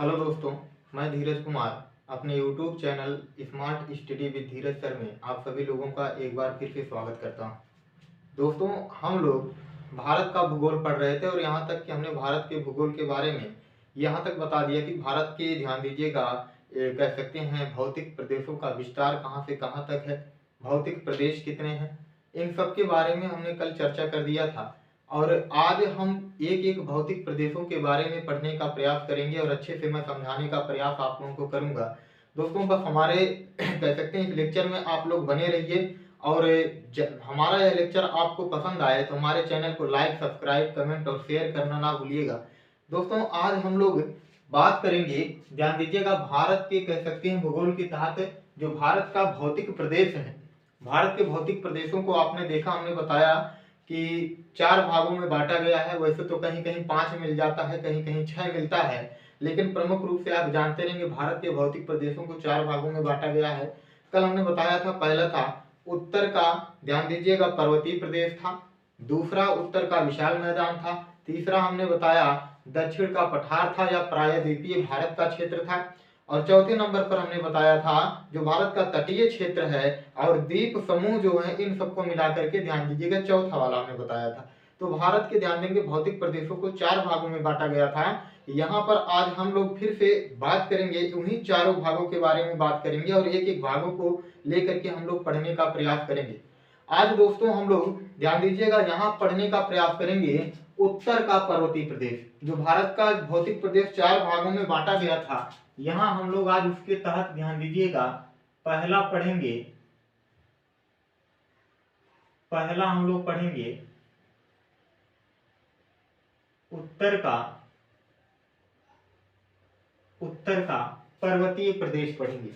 Hello दोस्तों, मैं धीरज कुमार अपने YouTube channel smart study with Dheeraj sir में आप सभी लोगों का एक बार फिर से स्वागत करता हूं। दोस्तों, हम लोग भारत का भूगोल पढ़ रहे थे और यहाँ तक कि हमने भारत के भूगोल के बारे में यहाँ तक बता दिया कि भारत के, ध्यान दीजिएगा, कह सकते हैं भौतिक प्रदेशों का विस्तार कहाँ से कहाँ तक है, भौतिक प्रदेश कितने हैं, इन सब के बारे में हमने कल चर्चा कर दिया था। और आज हम एक एक भौतिक प्रदेशों के बारे में पढ़ने का प्रयास करेंगे और अच्छे से मैं समझाने का प्रयास आप लोगों को करूंगा। दोस्तों, बस हमारे कह सकते हैं इस लेक्चर में आप लोग बने रहिए और हमारा यह लेक्चर आपको पसंद आए तो हमारे चैनल को लाइक, सब्सक्राइब, कमेंट और शेयर करना ना भूलिएगा। दोस्तों, आज हम लोग बात करेंगे, ध्यान दीजिएगा, भारत के, कह सकते हैं भूगोल के तहत जो भारत का भौतिक प्रदेश है। भारत के भौतिक प्रदेशों को आपने देखा, हमने बताया कि 4 भागों में बांटा गया है। वैसे तो कहीं कहीं 5 मिल जाता है, कहीं कहीं 6 मिलता है, लेकिन प्रमुख रूप से आप जानते रहेंगे भारत के भौतिक प्रदेशों को 4 भागों में बांटा गया है। कल हमने बताया था, पहला था उत्तर का, ध्यान दीजिएगा, पर्वतीय प्रदेश था। दूसरा उत्तर का विशाल मैदान था। तीसरा हमने बताया दक्षिण का पठार था या प्रायद्वीपीय भारत का क्षेत्र था। और चौथे नंबर पर हमने बताया था जो भारत का तटीय क्षेत्र है और द्वीप समूह जो है, इन सबको मिलाकर के, ध्यान दीजिएगा, चौथा वाला हमने बताया था। तो भारत के, ध्यान देंगे, भौतिक प्रदेशों को 4 भागों में बांटा गया था। यहाँ पर आज हम लोग फिर से बात करेंगे, उन्हीं चारों भागों के बारे में बात करेंगे और एक एक भागों को लेकर के हम लोग पढ़ने का प्रयास करेंगे। आज दोस्तों हम लोग, ध्यान दीजिएगा, यहाँ पढ़ने का प्रयास करेंगे उत्तर का पर्वतीय प्रदेश। जो भारत का भौतिक प्रदेश 4 भागों में बांटा गया था, यहाँ हम लोग आज उसके तहत, ध्यान दीजिएगा, पहला पढ़ेंगे। पहला हम लोग पढ़ेंगे उत्तर का पर्वतीय प्रदेश पढ़ेंगे।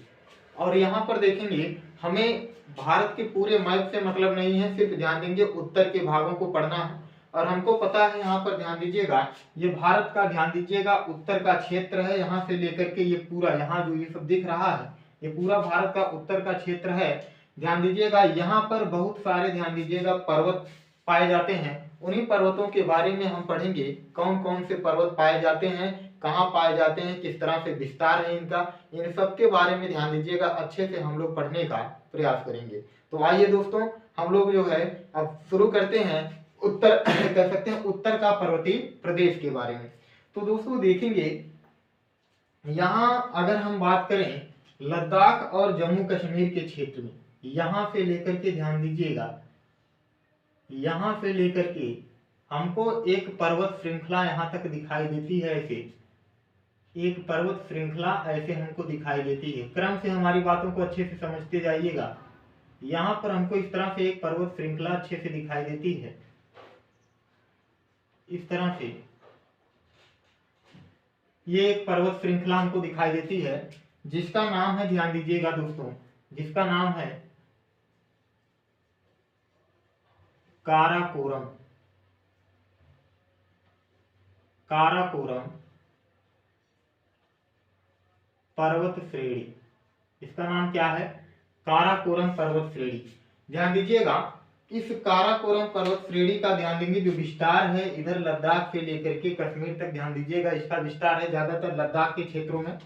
और यहाँ पर देखेंगे, हमें भारत के पूरे मैप से मतलब नहीं है, सिर्फ ध्यान देंगे उत्तर के भागों को पढ़ना है। और हमको पता है, यहाँ पर ध्यान दीजिएगा, ये भारत का, ध्यान दीजिएगा, उत्तर का क्षेत्र है। यहाँ से लेकर के ये पूरा, यहाँ जो ये सब दिख रहा है, ये पूरा भारत का उत्तर का क्षेत्र है। ध्यान दीजिएगा, यहाँ पर बहुत सारे, ध्यान दीजिएगा, पर्वत पाए जाते हैं। उन्हीं पर्वतों के बारे में हम पढ़ेंगे, कौन कौन से पर्वत पाए जाते हैं, कहाँ पाए जाते हैं, किस तरह से विस्तार है इनका, इन सब के बारे में, ध्यान दीजिएगा, अच्छे से हम लोग पढ़ने का प्रयास करेंगे। तो आइए दोस्तों, हम लोग जो है अब शुरू करते हैं उत्तर कह सकते हैं उत्तर का पर्वतीय प्रदेश के बारे में। तो दोस्तों देखेंगे, यहाँ अगर हम बात करें लद्दाख और जम्मू कश्मीर के क्षेत्र में, यहाँ से लेकर के, ध्यान दीजिएगा, यहाँ से लेकर के हमको एक पर्वत श्रृंखला यहाँ तक दिखाई देती है। ऐसे एक पर्वत श्रृंखला ऐसे हमको दिखाई देती है। क्रम से हमारी बातों को अच्छे से समझते जाइएगा। यहाँ पर हमको इस तरह से एक पर्वत श्रृंखला अच्छे से दिखाई देती है, इस तरह से ये एक पर्वत श्रृंखला हमको दिखाई देती है, जिसका नाम है, ध्यान दीजिएगा दोस्तों, जिसका नाम है काराकोरम। काराकोरम पर्वत श्रेणी, इसका नाम क्या है? काराकोरम पर्वत श्रेणी। ध्यान दीजिएगा, इस काराकोरम पर्वत श्रेणी का, ध्यान देंगे, जो विस्तार है इधर लद्दाख से लेकर के कश्मीर तक, ध्यान दीजिएगा, इसका विस्तार है ज्यादातर लद्दाख के क्षेत्रों में।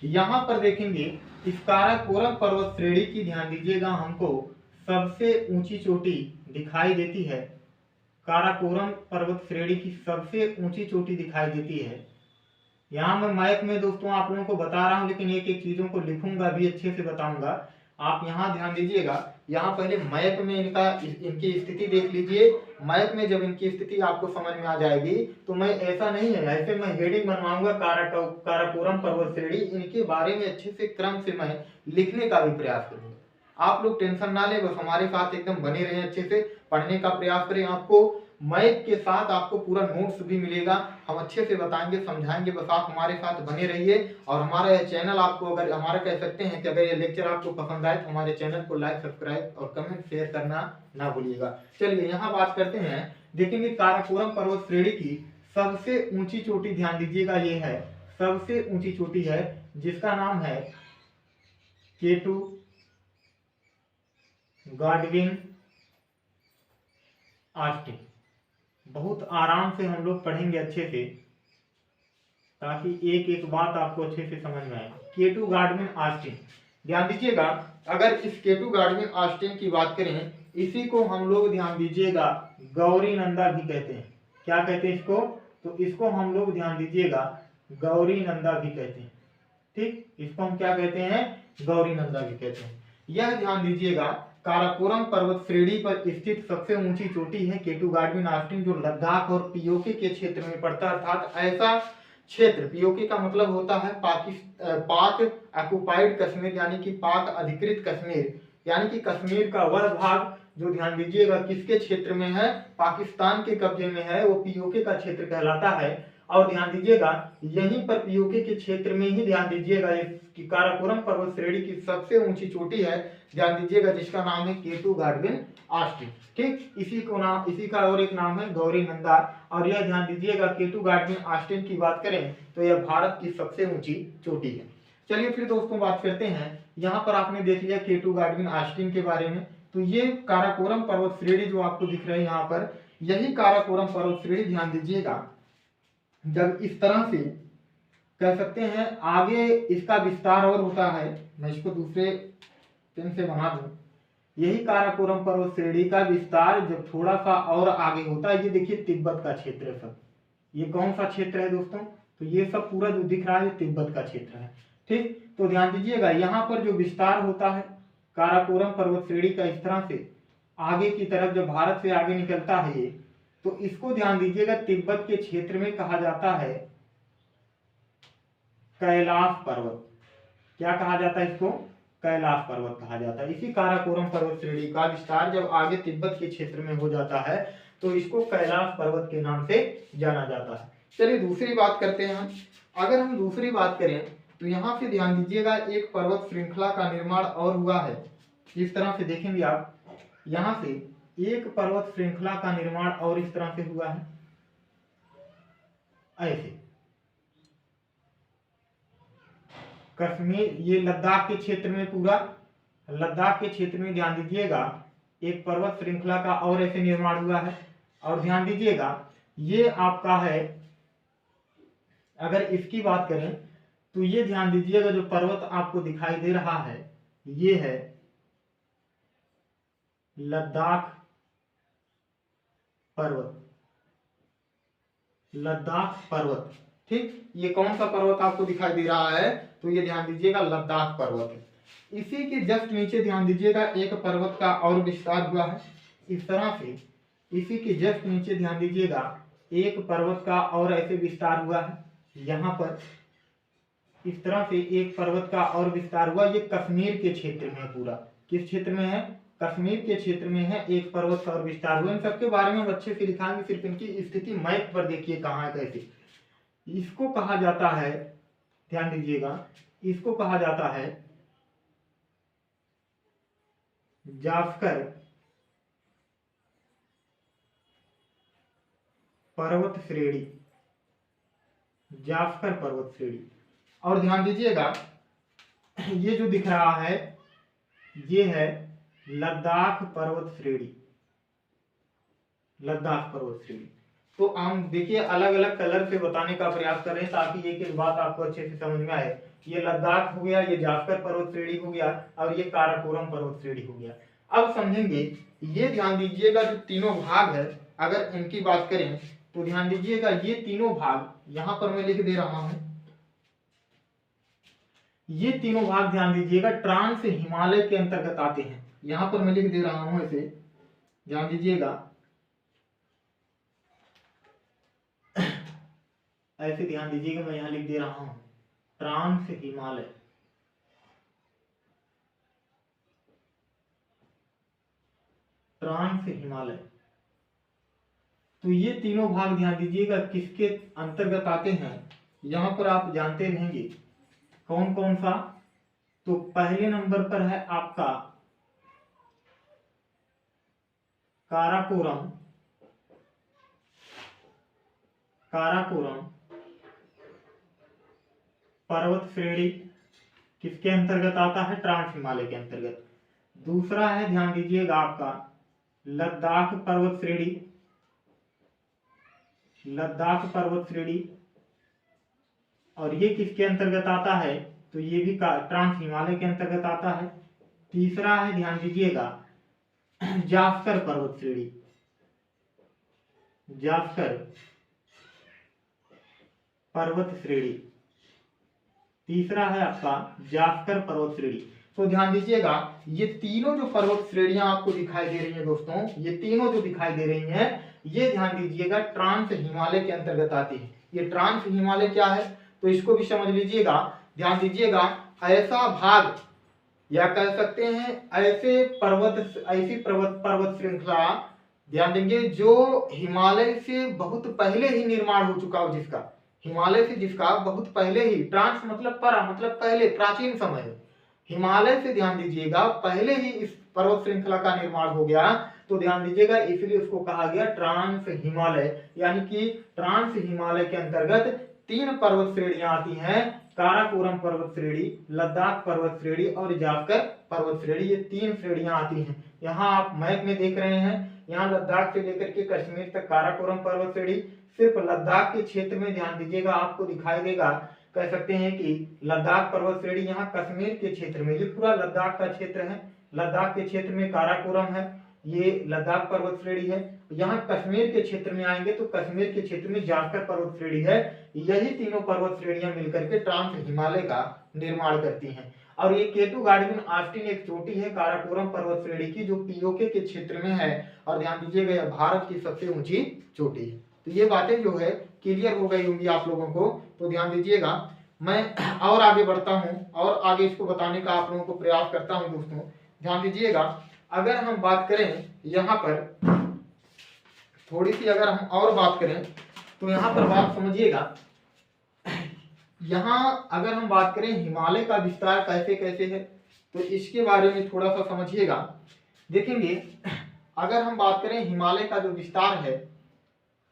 यहाँ पर देखेंगे इस काराकोरम पर्वत श्रेणी की, ध्यान दीजिएगा, हमको सबसे ऊंची चोटी दिखाई देती है। काराकोरम पर्वत श्रेणी की सबसे ऊंची चोटी दिखाई देती है। यहाँ मैं मैप में दोस्तों आप लोगों को बता रहा हूँ, लेकिन एक एक चीजों को लिखूंगा भी, अच्छे से बताऊंगा। आप यहाँ ध्यान दीजिएगा, यहाँ पहले मैप में इनकी स्थिति देख लीजिए। मैप में जब इनकी स्थिति आपको समझ में आ जाएगी, तो मैं, ऐसा नहीं है, ऐसे मैं हेडिंग बनवाऊंगा काराकोरम पर्वत श्रेणी, इनके बारे में अच्छे से क्रम से मैं लिखने का भी प्रयास करूंगा। आप लोग टेंशन ना ले, बस हमारे साथ एकदम बने रहे, अच्छे से पढ़ने का प्रयास करें। आपको मैप के साथ आपको पूरा नोट्स भी मिलेगा, हम अच्छे से बताएंगे, समझाएंगे, बस आप हमारे साथ बने रहिए। और हमारा यह चैनल आपको, अगर हमारा, कह सकते हैं कि अगर ये लेक्चर आपको पसंद आए तो हमारे चैनल को लाइक, सब्सक्राइब और कमेंट शेयर करना ना भूलिएगा। चलिए यहाँ बात करते हैं, देखेंगे काराकोरम पर्वत श्रेणी की सबसे ऊंची चोटी, ध्यान दीजिएगा, ये है सबसे ऊंची चोटी है, जिसका नाम है केटू गॉडविन ऑस्टिन। बहुत आराम से हम लोग पढ़ेंगे अच्छे से। ताकि एक एक बात आपको अच्छे से समझ में आए। केटू गार्डविन ऑस्टिन, ध्यान दीजिएगा, अगर इस केटू गार्डविन ऑस्टिन की बात करें, इसी को हम लोग ध्यान दीजिएगा गौरी नंदा भी कहते हैं। क्या कहते हैं इसको? तो इसको हम लोग ध्यान दीजिएगा गौरी नंदा भी कहते हैं। ठीक, इसको हम क्या कहते हैं? गौरी नंदा भी कहते हैं। यह ध्यान दीजिएगा काराकोरम पर्वत श्रेणी पर स्थित सबसे ऊंची चोटी है केटू गार्डविन ऑस्टिन, जो लद्दाख और पीओके के क्षेत्र में पड़ता है। अर्थात ऐसा क्षेत्र, पीओके का मतलब होता है पाक ऑक्युपाइड कश्मीर, यानी कि पाक अधिकृत कश्मीर, यानी कि कश्मीर का वह भाग जो ध्यान दीजिएगा किसके क्षेत्र में है? पाकिस्तान के कब्जे में है, वो पीओके का क्षेत्र कहलाता है। और ध्यान दीजिएगा यहीं पर पीओके के क्षेत्र में ही ध्यान दीजिएगा कि काराकोरम पर्वत श्रेणी की सबसे ऊंची चोटी है, ध्यान दीजिएगा, जिसका नाम है केटू गार्डविन ऑस्टिन। ठीक, इसी का और एक नाम है गौरी नंदा। और यह ध्यान दीजिएगा केटू गार्डविन ऑस्टिन की बात करें तो यह भारत की सबसे ऊंची चोटी है। चलिए फिर दोस्तों बात करते हैं, यहाँ पर आपने देख लिया केटू गार्डविन ऑस्टिन के बारे में। तो ये काराकोरम पर्वत श्रेणी जो आपको दिख रहा है यहाँ पर, यही काराकोरम पर्वत श्रेणी ध्यान दीजिएगा जब इस तरह से कह सकते हैं आगे इसका विस्तार और होता है। मैं इसको दूसरे पेन से बना दूं, यही काराकोरम पर्वत श्रेणी का विस्तार जब थोड़ा सा और आगे होता है, ये देखिए तिब्बत का क्षेत्र है सब। ये कौन सा क्षेत्र है दोस्तों? तो ये सब पूरा जो दिख रहा है तिब्बत का क्षेत्र है। ठीक, तो ध्यान दीजिएगा यहाँ पर जो विस्तार होता है काराकोरम पर्वत श्रेणी का इस तरह से आगे की तरफ, जब भारत से आगे निकलता है ये, तो इसको ध्यान दीजिएगा तिब्बत के क्षेत्र में कहा जाता है कैलाश पर्वत। क्या कहा जाता है इसको? कैलाश पर्वत कहा जाता है। इसी काराकोरम पर्वत श्रेणी का विस्तार जब आगे तिब्बत के क्षेत्र में हो जाता है तो इसको कैलाश पर्वत के नाम से जाना जाता है। चलिए दूसरी बात करते हैं हम। अगर हम दूसरी बात करें तो यहाँ से ध्यान दीजिएगा एक पर्वत श्रृंखला का निर्माण और हुआ है। इस तरह से देखेंगे आप, यहाँ से एक पर्वत श्रृंखला का निर्माण और इस तरह से हुआ है, ऐसे कश्मीर, ये लद्दाख के क्षेत्र में, पूरा लद्दाख के क्षेत्र में ध्यान दीजिएगा एक पर्वत श्रृंखला का और ऐसे निर्माण हुआ है। और ध्यान दीजिएगा ये आपका है, अगर इसकी बात करें तो ये ध्यान दीजिएगा जो पर्वत आपको दिखाई दे रहा है ये है लद्दाख पर्वत, लद्दाख पर्वत। ठीक, ये कौन सा पर्वत आपको दिखाई दे रहा है? तो ये ध्यान दीजिएगा लद्दाख पर्वत है। इसी के जस्ट नीचे ध्यान दीजिएगा एक पर्वत का और विस्तार हुआ है इस तरह से। इसी के जस्ट नीचे ध्यान दीजिएगा एक पर्वत का और ऐसे विस्तार हुआ है, यहाँ पर इस तरह से एक पर्वत का और विस्तार हुआ। ये कश्मीर के क्षेत्र में, पूरा किस क्षेत्र में है? कश्मीर के क्षेत्र में है, एक पर्वत का और विस्तार हुआ। इन सबके बारे में अच्छे से लिखाएंगे, सिर्फ इनकी स्थिति मैप पर देखिए कहाँ है कैसे। इसको कहा जाता है, ध्यान दीजिएगा, इसको कहा जाता है जास्कर पर्वत श्रेणी, जास्कर पर्वत श्रेणी। और ध्यान दीजिएगा ये जो दिख रहा है ये है लद्दाख पर्वत श्रेणी, लद्दाख पर्वत श्रेणी। तो हम देखिए अलग अलग कलर से बताने का प्रयास कर रहे हैं ताकि एक एक बात आपको अच्छे से समझ में आए। ये लद्दाख हो गया, ये जास्कर पर्वत श्रेणी हो गया, और ये काराकोरम पर्वत श्रेणी हो गया। अब समझेंगे, ये ध्यान दीजिएगा जो तीनों भाग है, अगर इनकी बात करें तो ध्यान दीजिएगा ये तीनों भाग, यहां पर मैं लिख दे रहा हूं, ये तीनों भाग ध्यान दीजिएगा ट्रांस हिमालय के अंतर्गत आते हैं। यहां पर मैं लिख दे रहा हूं ऐसे, ध्यान दीजिएगा ऐसे, ध्यान दीजिएगा मैं यहां लिख दे रहा हूं ट्रांस हिमालय, ट्रांस हिमालय। तो ये तीनों भाग ध्यान दीजिएगा किसके अंतर्गत आते हैं, यहां पर आप जानते रहेंगे कौन कौन सा। तो पहले नंबर पर है आपका काराकोरम, काराकोरम पर्वत श्रेणी किसके अंतर्गत आता है? ट्रांस हिमालय के अंतर्गत। दूसरा है ध्यान दीजिएगा आपका लद्दाख पर्वत श्रेणी, लद्दाख पर्वत श्रेणी। और ये किसके अंतर्गत आता है, तो ये भी ट्रांस हिमालय के अंतर्गत आता है। तीसरा है, ध्यान दीजिएगा, जास्कर पर्वत श्रेणी, जास्कर पर्वत श्रेणी, तीसरा है आपका जास्कर पर्वत श्रेणी। तो ध्यान दीजिएगा, ये तीनों जो पर्वत श्रेणियां आपको दिखाई दे रही हैं दोस्तों, ये तीनों जो दिखाई दे रही हैं, ये ध्यान दीजिएगा ट्रांस हिमालय के अंतर्गत आती है। ये ट्रांस हिमालय क्या है, तो इसको भी समझ लीजिएगा। ध्यान दीजिएगा, ऐसा भाग या कह सकते हैं ऐसी पर्वत श्रृंखला, ध्यान देंगे, जो हिमालय से बहुत पहले ही निर्माण हो चुका हो, जिसका हिमालय से जिसका बहुत पहले ही, ट्रांस मतलब परा मतलब पहले, प्राचीन समय, हिमालय से ध्यान दीजिएगा पहले ही इस पर्वत श्रृंखला का निर्माण हो गया। तो ध्यान दीजिएगा, इसलिए उसको कहा गया ट्रांस हिमालय, यानी कि ट्रांस हिमालय के अंतर्गत 3 पर्वत श्रेणियां आती हैं, काराकोरम पर्वत श्रेणी, लद्दाख पर्वत श्रेणी और जास्कर पर्वत श्रेणी। ये 3 श्रेणियां आती हैं। यहाँ आप मैप में देख रहे हैं, यहाँ लद्दाख से लेकर के कश्मीर तक काराकोरम पर्वत श्रेणी, सिर्फ लद्दाख के क्षेत्र में ध्यान दीजिएगा आपको दिखाई देगा, कह सकते हैं कि लद्दाख पर्वत श्रेणी यहाँ कश्मीर के क्षेत्र में, ये पूरा लद्दाख का क्षेत्र है, लद्दाख के क्षेत्र में काराकोरम है, ये लद्दाख पर्वत श्रेणी है। यहाँ कश्मीर के क्षेत्र में आएंगे तो कश्मीर के क्षेत्र में जास्कर पर्वत श्रेणी है। यही तीनों पर्वत श्रेणियां मिलकर के ट्रांस हिमालय का निर्माण करती हैं। और ये केटू गार्डविन ऑस्टिन एक चोटी है काराकोरम पर्वत श्रेणी की, जो पीओके के क्षेत्र में है। और ध्यान दीजिएगा, यह भारत की सबसे ऊंची चोटी है। तो ये बातें जो है क्लियर हो गई होंगी आप लोगों को। तो ध्यान दीजिएगा, मैं और आगे बढ़ता हूँ और आगे इसको बताने का आप लोगों को प्रयास करता हूँ दोस्तों। ध्यान दीजिएगा, अगर हम बात करें यहाँ पर थोड़ी सी, अगर हम और बात करें तो यहाँ पर बात समझिएगा, यहाँ अगर हम बात करें हिमालय का विस्तार कैसे कैसे है, तो इसके बारे में थोड़ा सा समझिएगा। देखेंगे, अगर हम बात करें हिमालय का जो विस्तार है,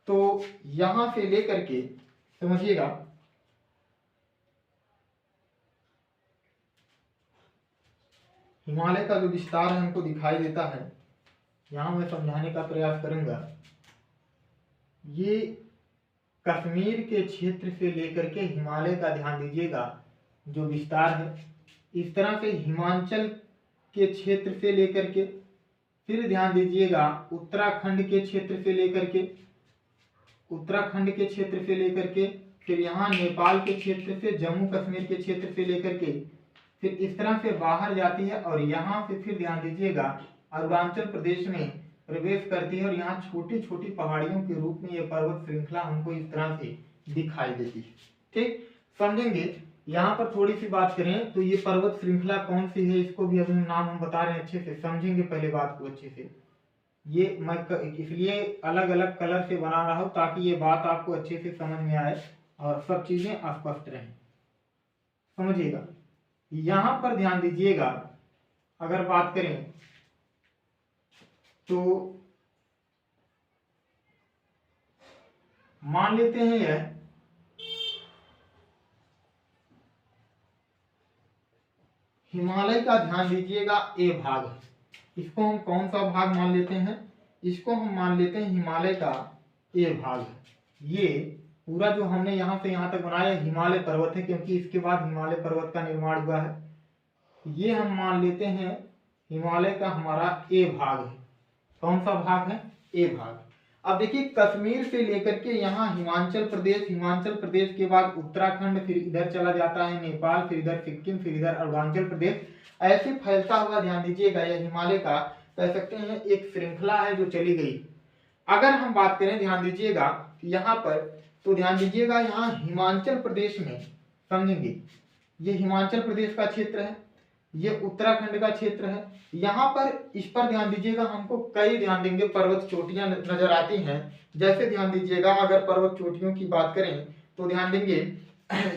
तो यहां से लेकर के समझिएगा, हिमालय का जो विस्तार है हमको दिखाई देता है, यहां मैं समझाने का प्रयास करूंगा। ये कश्मीर के क्षेत्र से लेकर के हिमालय का ध्यान दीजिएगा जो विस्तार है, इस तरह से हिमाचल के क्षेत्र से लेकर के, फिर ध्यान दीजिएगा उत्तराखंड के क्षेत्र से लेकर के, उत्तराखंड के क्षेत्र से लेकर के, फिर यहाँ नेपाल के क्षेत्र से, जम्मू कश्मीर के क्षेत्र से लेकर के, फिर इस तरह से बाहर जाती है और यहाँ से फिर ध्यान दीजिएगा अरुणाचल प्रदेश में प्रवेश करती है। और यहाँ छोटी छोटी पहाड़ियों के रूप में ये पर्वत श्रृंखला हमको इस तरह से दिखाई देती है। ठीक, समझेंगे। यहाँ पर थोड़ी सी बात करें तो ये पर्वत श्रृंखला कौन सी है, इसको भी अभी नाम हम बता रहे हैं, अच्छे से समझेंगे पहले बात को अच्छे से। ये मैं इसलिए अलग अलग कलर से बना रहा हूँ ताकि ये बात आपको अच्छे से समझ में आए और सब चीजें स्पष्ट रहें, समझिएगा। यहां पर ध्यान दीजिएगा, अगर बात करें तो मान लेते हैं यह हिमालय का, ध्यान दीजिएगा ए भाग है। इसको हम कौन सा भाग मान लेते हैं, इसको हम मान लेते हैं हिमालय का ए भाग है। ये पूरा जो हमने यहाँ से यहाँ तक बनाया हिमालय पर्वत है, क्योंकि इसके बाद हिमालय पर्वत का निर्माण हुआ है। ये हम मान लेते हैं हिमालय का हमारा ए भाग है। कौन सा भाग है, ए भाग। अब देखिए, कश्मीर से लेकर के यहाँ हिमाचल प्रदेश, हिमाचल प्रदेश के बाद उत्तराखंड, फिर इधर चला जाता है नेपाल, फिर इधर सिक्किम, फिर इधर अरुणाचल प्रदेश, ऐसे फैलता हुआ ध्यान दीजिएगा यह हिमालय का कह सकते हैं एक श्रृंखला है जो चली गई। अगर हम बात करें, ध्यान दीजिएगा यहाँ पर, तो ध्यान दीजिएगा यहाँ हिमाचल प्रदेश में, समझेंगे, ये हिमाचल प्रदेश का क्षेत्र है, ये उत्तराखंड का क्षेत्र है। यहाँ पर इस पर ध्यान दीजिएगा, हमको कई ध्यान देंगे पर्वत चोटियां नजर आती हैं। जैसे ध्यान दीजिएगा, अगर पर्वत चोटियों की बात करें तो ध्यान देंगे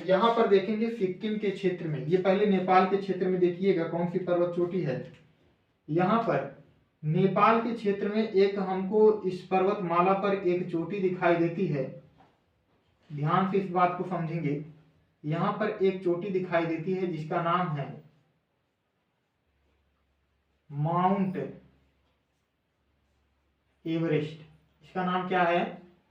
यहाँ पर देखेंगे सिक्किम के क्षेत्र में, ये पहले नेपाल के क्षेत्र में देखिएगा कौन सी पर्वत चोटी है। यहाँ पर नेपाल के क्षेत्र में एक हमको इस पर्वतमाला पर एक चोटी दिखाई देती है, ध्यान से इस बात को समझेंगे। यहाँ पर एक चोटी दिखाई देती है जिसका नाम है माउंट एवरेस्ट। इसका नाम क्या है,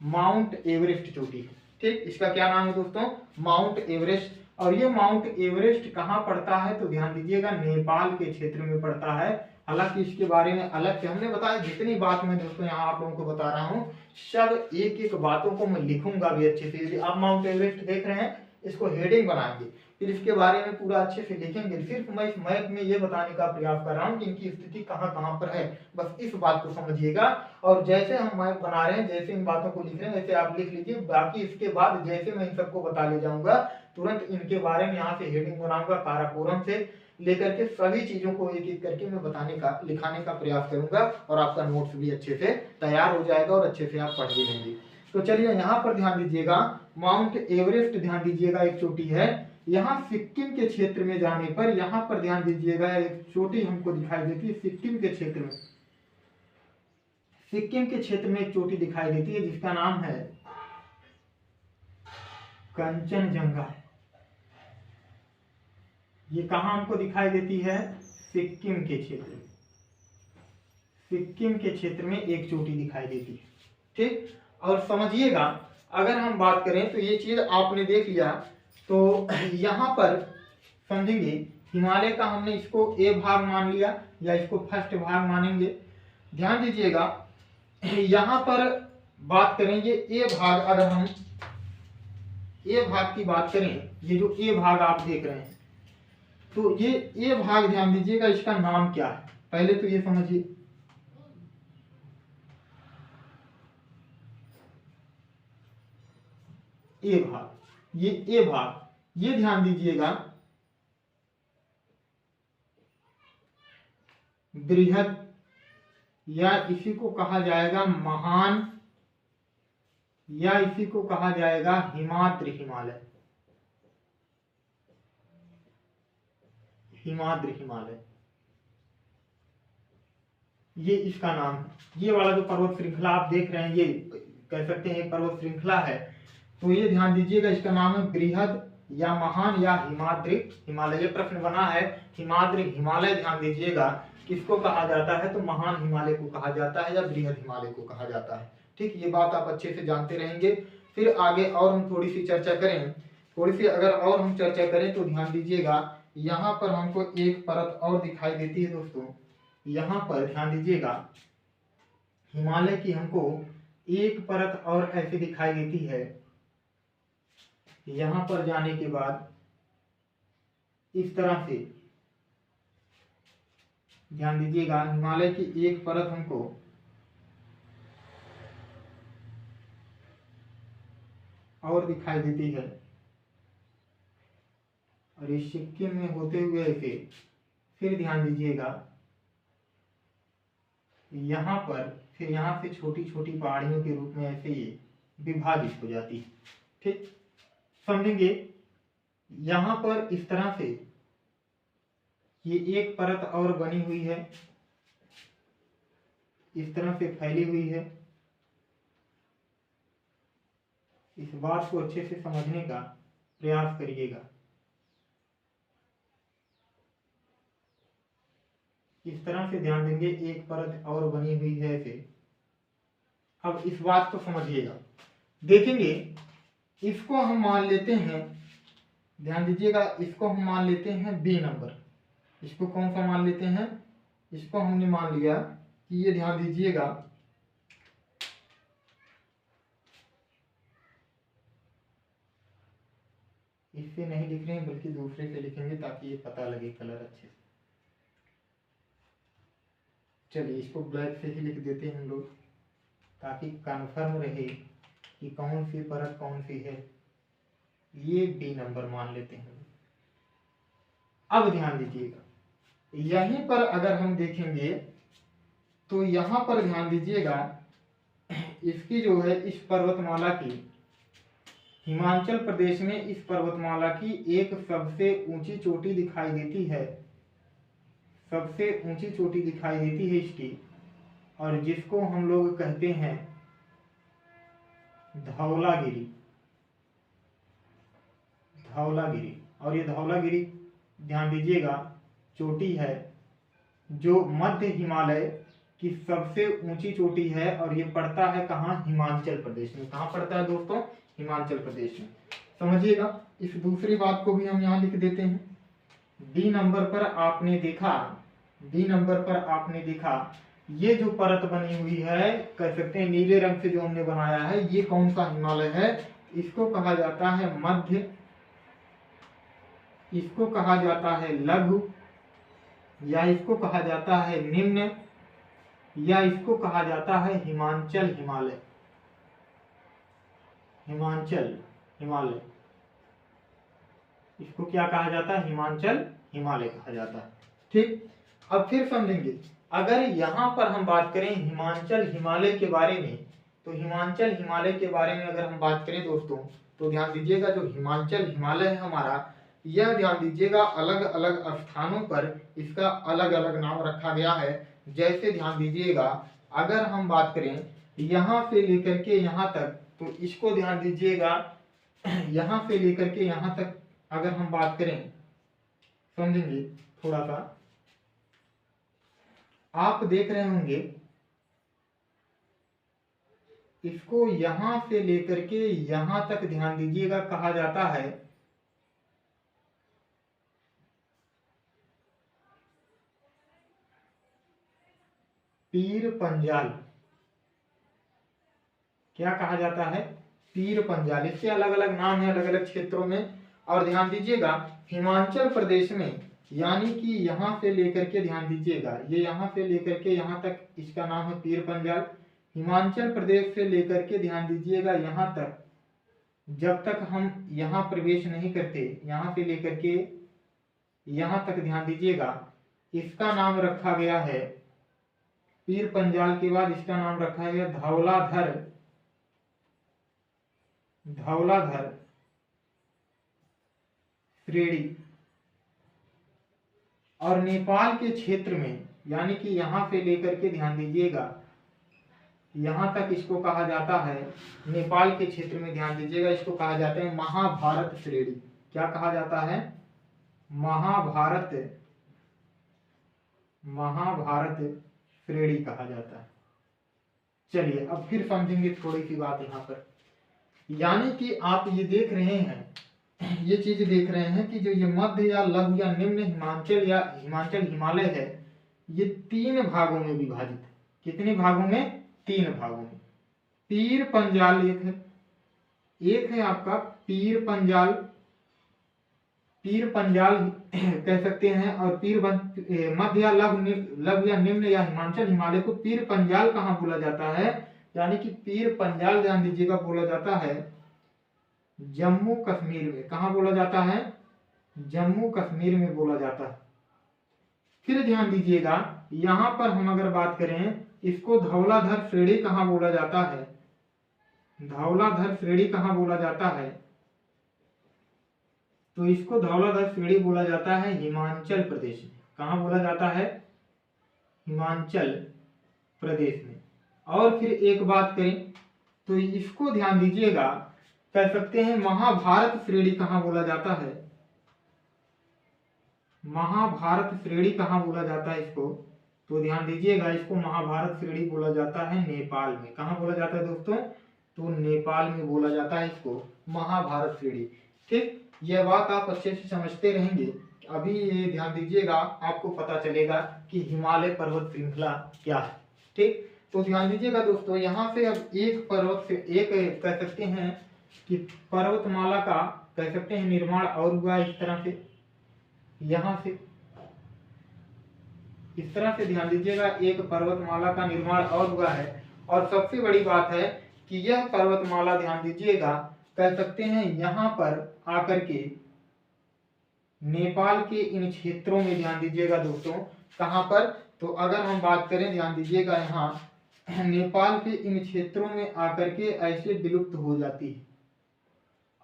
माउंट एवरेस्ट चोटी। ठीक। ठीक, इसका क्या नाम है दोस्तों, माउंट एवरेस्ट। और ये माउंट एवरेस्ट कहाँ पड़ता है, तो ध्यान दीजिएगा नेपाल के क्षेत्र में पड़ता है। हालांकि इसके बारे में अलग से हमने बताया, जितनी बात मैं दोस्तों यहाँ आप लोगों को बता रहा हूँ, सब एक एक बातों को मैं लिखूंगा भी अच्छे से। यदि आप माउंट एवरेस्ट देख रहे हैं, इसको हेडिंग बनाएंगे, फिर इसके बारे में पूरा अच्छे से लिखेंगे। सिर्फ मैं इस मैप में ये बताने का प्रयास कर रहा हूँ कि इनकी स्थिति कहाँ कहाँ पर है, बस इस बात को समझिएगा। और जैसे हम मैप बना रहे हैं, जैसे इन बातों को लिख रहे हैं, वैसे आप लिख लीजिए। बाकी इसके बाद जैसे मैं इन सबको बता ले जाऊंगा, तुरंत इनके बारे में यहाँ से हेडिंग बनाऊंगा, काराकोरम से लेकर के सभी चीजों को एक एक करके मैं बताने का, लिखाने का प्रयास करूंगा, और आपका नोट्स भी अच्छे से तैयार हो जाएगा और अच्छे से आप पढ़ भी लेंगे। तो चलिए यहाँ पर ध्यान दीजिएगा, माउंट एवरेस्ट ध्यान दीजिएगा एक चोटी है। यहाँ सिक्किम के क्षेत्र में जाने पर, यहाँ पर ध्यान दीजिएगा एक चोटी हमको दिखाई देती है सिक्किम के क्षेत्र में। सिक्किम के क्षेत्र में एक चोटी दिखाई देती है जिसका नाम है कंचनजंगा। ये कहाँ हमको दिखाई देती है, सिक्किम के क्षेत्र में। सिक्किम के क्षेत्र में एक चोटी दिखाई देती है, ठीक। और समझिएगा, अगर हम बात करें तो ये चीज आपने देख लिया, तो यहाँ पर समझेंगे हिमालय का हमने इसको ए भाग मान लिया, या इसको फर्स्ट भाग मानेंगे। ध्यान दीजिएगा, यहाँ पर बात करेंगे ए भाग, अगर हम ए भाग की बात करें, ये जो ए भाग आप देख रहे हैं, तो ये ए भाग ध्यान दीजिएगा, इसका नाम क्या है पहले तो ये समझिए। ए भाग, ये ए भाग, ये ध्यान दीजिएगा बृहद, या इसी को कहा जाएगा महान, या इसी को कहा जाएगा हिमाद्री हिमालय। हिमाद्री हिमालय, ये इसका नाम है। ये वाला जो पर्वत श्रृंखला आप देख रहे हैं, ये कह सकते हैं पर्वत श्रृंखला है। तो ये ध्यान दीजिएगा, इसका नाम है बृहद या महान या हिमाद्री हिमालय। ये प्रश्न बना है, हिमाद्री हिमालय ध्यान दीजिएगा किसको कहा जाता है, तो महान हिमालय को कहा जाता है या बृहद हिमालय को कहा जाता है, ठीक। ये बात आप अच्छे से जानते रहेंगे। फिर आगे और हम थोड़ी सी चर्चा करें, थोड़ी सी अगर और हम चर्चा करें तो ध्यान दीजिएगा, यहाँ पर हमको एक परत और दिखाई देती है दोस्तों। यहाँ पर ध्यान दीजिएगा, हिमालय की हमको एक परत और ऐसी दिखाई देती है। यहाँ पर जाने के बाद इस तरह से ध्यान दीजिएगा, हिमालय की एक परत हमको और दिखाई देती है, और ये सिक्किम में होते हुए ऐसे। फिर ध्यान दीजिएगा, यहाँ पर फिर यहाँ से छोटी छोटी पहाड़ियों के रूप में ऐसे ये विभाजित हो जाती है, ठीक। समझेंगे, यहाँ पर इस तरह से ये एक परत और बनी हुई है, इस तरह से फैली हुई है। इस बात को अच्छे से समझने का प्रयास करिएगा। इस तरह से ध्यान देंगे, एक परत और बनी हुई है ऐसे। अब इस बात को समझिएगा, देखेंगे इसको हम मान लेते हैं, ध्यान दीजिएगा, इसको हम मान लेते हैं बी नंबर। इसको कौन सा मान लेते हैं, इसको हमने मान लिया कि ये ध्यान दीजिएगा इससे नहीं लिख रहे हैं बल्कि दूसरे से लिखेंगे ताकि ये पता लगे कलर अच्छे से। चलिए इसको ब्लैक से ही लिख देते हैं हम लोग, ताकि कंफर्म रहे कि कौन सी परत कौन सी है। ये बी नंबर मान लेते हैं। अब ध्यान दीजिएगा, यहीं पर अगर हम देखेंगे तो यहाँ पर ध्यान दीजिएगा, इसकी जो है इस पर्वतमाला की, हिमाचल प्रदेश में इस पर्वतमाला की एक सबसे ऊंची चोटी दिखाई देती है, सबसे ऊंची चोटी दिखाई देती है इसकी, और जिसको हम लोग कहते हैं धौलागिरी। धौलागिरी, और ये धौलागिरी ध्यान दीजिएगा चोटी है जो मध्य हिमालय की सबसे ऊंची चोटी है, और ये पड़ता है कहाँ, हिमाचल प्रदेश में। कहाँ पड़ता है दोस्तों, हिमाचल प्रदेश में। समझिएगा, इस दूसरी बात को भी हम यहाँ लिख देते हैं। डी नंबर पर आपने देखा ये जो परत बनी हुई है, कह सकते हैं नीले रंग से जो हमने बनाया है, ये कौन सा हिमालय है? इसको कहा जाता है मध्य, इसको कहा जाता है लघु, या इसको कहा जाता है निम्न, या इसको कहा जाता है हिमाचल हिमालय। हिमाचल हिमालय, इसको क्या कहा जाता है? हिमाचल हिमालय कहा जाता है। ठीक, अब फिर समझेंगे, अगर यहाँ पर हम बात करें हिमाचल हिमालय के बारे में, तो हिमाचल हिमालय के बारे में अगर हम बात करें दोस्तों, तो ध्यान दीजिएगा जो हिमाचल हिमालय है हमारा, यह ध्यान दीजिएगा अलग अलग स्थानों पर इसका अलग अलग नाम रखा गया है। जैसे ध्यान दीजिएगा, अगर हम बात करें यहाँ से लेकर के यहाँ तक, तो इसको ध्यान दीजिएगा, यहाँ से लेकर के यहाँ तक अगर हम बात करें, समझेंगे थोड़ा सा, आप देख रहे होंगे इसको यहां से लेकर के यहां तक ध्यान दीजिएगा कहा जाता है पीर पंजाल। क्या कहा जाता है? पीर पंजाल। इसके अलग अलग नाम है अलग अलग क्षेत्रों में। और ध्यान दीजिएगा हिमाचल प्रदेश में, यानी कि यहाँ से लेकर के ध्यान दीजिएगा, ये यहाँ से लेकर के यहाँ तक इसका नाम है पीर पंजाल। हिमाचल प्रदेश से लेकर के ध्यान दीजिएगा यहाँ तक, जब तक हम यहाँ प्रवेश नहीं करते, यहाँ से लेकर के यहाँ तक ध्यान दीजिएगा, इसका नाम रखा गया है पीर पंजाल के बाद इसका नाम रखा गया धौलाधर। धौलाधर श्रेणी। और नेपाल के क्षेत्र में, यानी कि यहाँ से लेकर के ध्यान दीजिएगा यहाँ तक इसको कहा जाता है, नेपाल के क्षेत्र में ध्यान दीजिएगा इसको कहा जाता है महाभारत श्रेणी। क्या कहा जाता है? महाभारत, महाभारत श्रेणी कहा जाता है। चलिए अब फिर समझेंगे थोड़ी सी बात यहाँ पर, यानी कि आप ये देख रहे हैं, ये चीज देख रहे हैं कि जो ये मध्य या लघु या निम्न हिमाचल या हिमाचल हिमालय है, ये 3 भागों में विभाजित है। कितने भागों में? 3 भागों में। पीर पंजाल एक है आपका पीर पंजाल, पीर पंजाल कह सकते हैं, और मध्य या लघु या निम्न या हिमाचल हिमालय को पीर पंजाल कहाँ बोला जाता है? यानी कि पीर पंजाल ध्यान दीजिएगा बोला जाता है जम्मू कश्मीर में। कहाँ बोला जाता है? जम्मू कश्मीर में बोला जाता है। फिर ध्यान दीजिएगा यहाँ पर हम अगर बात करें, इसको धौलाधर श्रेणी कहाँ बोला जाता है? धौलाधर श्रेणी कहाँ बोला जाता है? तो इसको धौलाधर श्रेणी बोला जाता है हिमाचल प्रदेश में। कहाँ बोला जाता है? हिमाचल प्रदेश में। और फिर एक बात करें तो इसको ध्यान दीजिएगा, कह सकते हैं महाभारत श्रेणी कहाँ बोला जाता है? महाभारत श्रेणी कहाँ बोला जाता है इसको? तो ध्यान दीजिएगा इसको महाभारत श्रेणी बोला जाता है नेपाल में। कहाँ बोला जाता है दोस्तों? तो नेपाल में बोला जाता है इसको महाभारत श्रेणी। ठीक, यह बात आप अच्छे से समझते रहेंगे। अभी ये ध्यान दीजिएगा, आपको पता चलेगा कि हिमालय पर्वत श्रृंखला क्या है। ठीक, तो ध्यान दीजिएगा दोस्तों, यहाँ से अब एक पर्वत से एक कह सकते हैं कि पर्वतमाला का कह सकते हैं निर्माण और हुआ इस तरह से, यहाँ से इस तरह से ध्यान दीजिएगा एक पर्वतमाला का निर्माण और हुआ है। और सबसे बड़ी बात है कि यह पर्वतमाला ध्यान दीजिएगा कह सकते हैं यहाँ पर आकर के नेपाल के इन क्षेत्रों में, ध्यान दीजिएगा दोस्तों कहाँ पर, तो अगर हम बात करें ध्यान दीजिएगा यहाँ नेपाल के इन क्षेत्रों में आकर के ऐसे विलुप्त हो जाती है।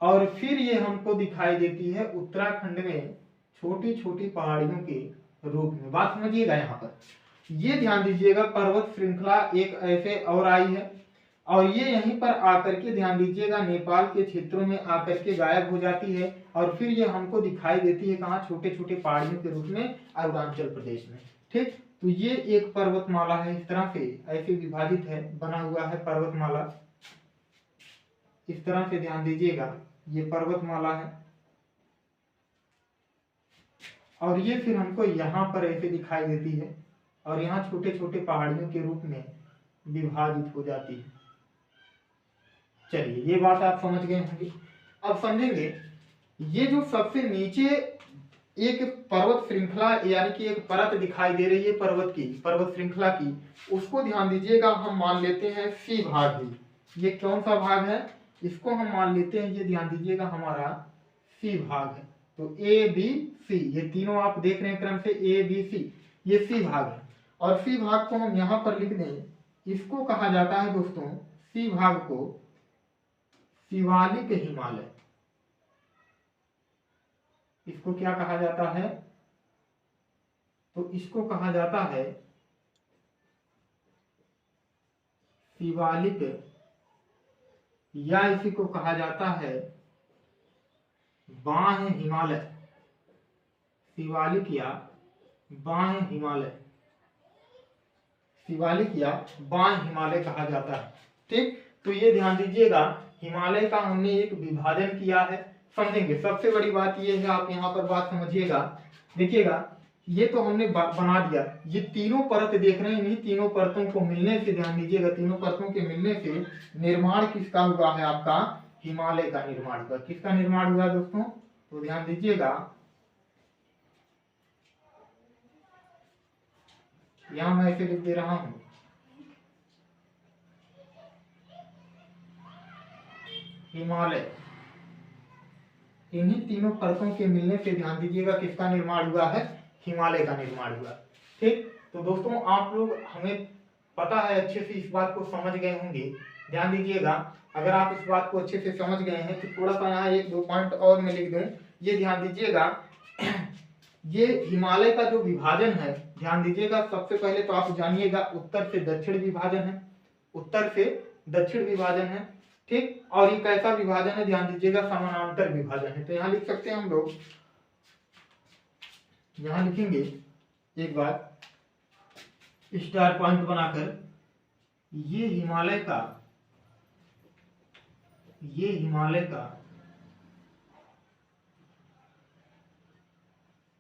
और फिर ये हमको दिखाई देती है उत्तराखंड में छोटी छोटी पहाड़ियों के रूप में। बात समझिएगा यहाँ पर, ये ध्यान दीजिएगा पर्वत श्रृंखला एक ऐसे और आई है, और ये यहीं पर आकर के ध्यान दीजिएगा नेपाल के क्षेत्रों में आकर के गायब हो जाती है। और फिर ये हमको दिखाई देती है कहाँ? छोटे छोटे पहाड़ियों के रूप में अरुणाचल प्रदेश में। ठीक, तो ये एक पर्वतमाला है, इस तरह से ऐसे विभाजित है, बना हुआ है पर्वतमाला इस तरह से ध्यान दीजिएगा, ये पर्वतमाला है और ये फिर हमको यहाँ पर ऐसे दिखाई देती है और यहाँ छोटे छोटे पहाड़ियों के रूप में विभाजित हो जाती है। चलिए, ये बात आप समझ गए होंगे। अब समझेंगे, ये जो सबसे नीचे एक पर्वत श्रृंखला यानी कि एक परत दिखाई दे रही है पर्वत श्रृंखला की, उसको ध्यान दीजिएगा हम मान लेते हैं सी भाग ही। ये कौन सा भाग है, इसको हम मान लेते हैं, ये ध्यान दीजिएगा हमारा सी भाग है। तो ए बी सी, ये तीनों आप देख रहे हैं क्रम से, ए बी सी, ये सी भाग है। और सी भाग को हम यहाँ पर लिख दें, इसको कहा जाता है दोस्तों, सी भाग को शिवालिक हिमालय। इसको क्या कहा जाता है, तो इसको कहा जाता है शिवालिक, या इसी को कहा जाता है बाह्य हिमालय। शिवालिक या बाह्य हिमालय, शिवालिक या बाह्य हिमालय कहा जाता है। ठीक, तो ये ध्यान दीजिएगा, हिमालय का हमने एक विभाजन किया है। समझेंगे, सबसे बड़ी बात ये है, आप यहाँ पर बात समझिएगा, देखिएगा, ये तो हमने बना दिया, ये तीनों परत देख रहे हैं, इन्हीं तीनों परतों को मिलने से, ध्यान दीजिएगा, तीनों परतों के मिलने से निर्माण किसका हुआ है, आपका हिमालय का निर्माण हुआ। किसका निर्माण हुआ दोस्तों, तो ध्यान दीजिएगा, यहां मैं ऐसे लिख दे रहा हूं, हिमालय, इन्हीं तीनों परतों के मिलने से ध्यान दीजिएगा किसका निर्माण हुआ है, हिमालय का निर्माण हुआ। ठीक, तो दोस्तों आप लोग, हमें पता है अच्छे से इस बात को समझ गए होंगे। ध्यान दीजिएगा, अगर आप इस बात को अच्छे से समझ गए हैं तो थोड़ा सा यहाँ एक दो पॉइंट और मैं लिख दूं, ये ध्यान दीजिएगा, ये हिमालय का जो विभाजन है, ध्यान दीजिएगा, सबसे पहले तो आप जानिएगा उत्तर से दक्षिण विभाजन है, उत्तर से दक्षिण विभाजन है। ठीक, और ये कैसा विभाजन है, ध्यान दीजिएगा, समानांतर विभाजन है। तो यहाँ लिख सकते हैं हम लोग, यहाँ लिखेंगे एक बार स्टार पॉइंट बनाकर, ये हिमालय का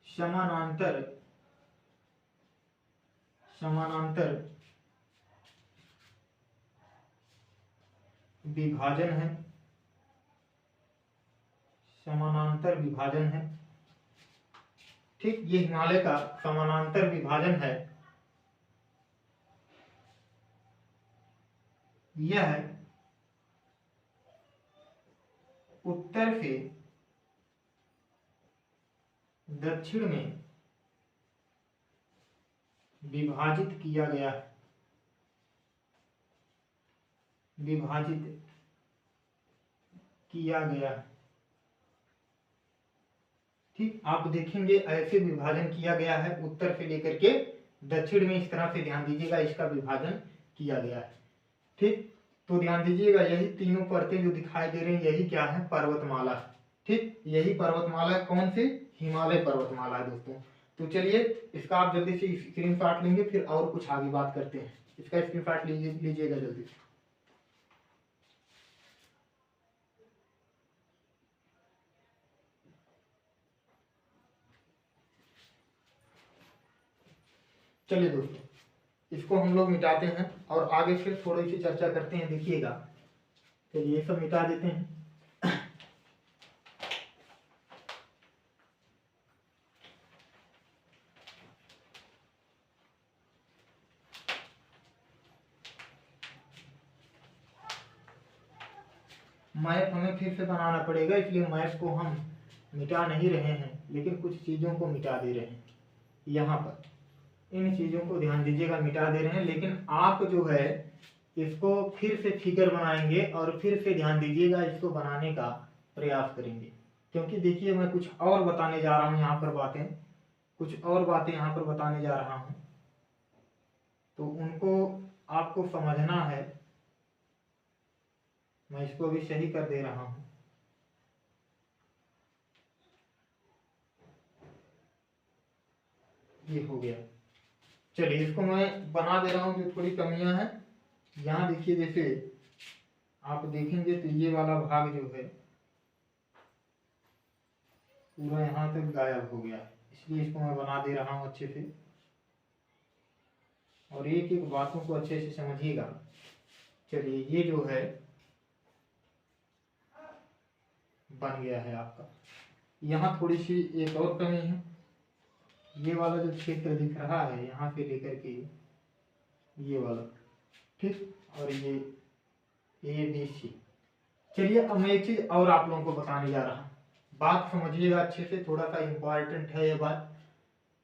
समानांतर विभाजन है, समानांतर विभाजन है। ठीक, ये हिमालय का समानांतर विभाजन है। यह उत्तर से दक्षिण में विभाजित किया गया है, विभाजित किया गया है। ठीक, आप देखेंगे ऐसे विभाजन किया गया है, उत्तर से लेकर के दक्षिण में, इस तरह से ध्यान दीजिएगा इसका विभाजन किया गया है। ठीक, तो ध्यान दीजिएगा, यही तीनों परतें जो दिखाई दे रही हैं, यही क्या है, पर्वतमाला। ठीक, यही पर्वतमाला, कौन सी, हिमालय पर्वतमाला है दोस्तों। तो चलिए, इसका आप जल्दी से स्क्रीनशॉट लेंगे, फिर और कुछ आगे बात करते हैं। इसका स्क्रीनशॉट लीजिएगा जल्दी से। चलिए दोस्तों, इसको हम लोग मिटाते हैं और आगे फिर थोड़ी सी चर्चा करते हैं। देखिएगा, चलिए ये सब मिटा देते हैं। मैप हमें फिर से बनाना पड़ेगा, इसलिए मैप को हम मिटा नहीं रहे हैं, लेकिन कुछ चीज़ों को मिटा दे रहे हैं। यहाँ पर इन चीज़ों को ध्यान दीजिएगा, मिटा दे रहे हैं, लेकिन आप जो है इसको फिर से फिगर बनाएंगे और फिर से ध्यान दीजिएगा इसको बनाने का प्रयास करेंगे। क्योंकि देखिए, मैं कुछ और बताने जा रहा हूँ यहाँ पर, कुछ और बातें यहाँ पर बताने जा रहा हूँ, तो उनको आपको समझना है। मैं इसको भी सही कर दे रहा हूँ। ये हो गया। चलिए, इसको मैं बना दे रहा हूँ, जो थोड़ी कमियां हैं यहाँ देखिए। जैसे आप देखेंगे तो ये वाला भाग जो है पूरा यहाँ तक गायब हो गया, इसलिए इसको मैं बना दे रहा हूँ अच्छे से। और एक एक बातों को अच्छे से समझिएगा। चलिए, ये जो है बन गया है आपका। यहाँ थोड़ी सी एक और कमी है, ये वाला जो क्षेत्र दिख रहा है यहाँ से लेकर के ये वाला, ठीक, और ये ABC। चलिए, अब मैं एक चीज और आप लोगों को बताने जा रहा हूँ, बात समझिएगा अच्छे से, थोड़ा सा इम्पोर्टेंट है ये बात।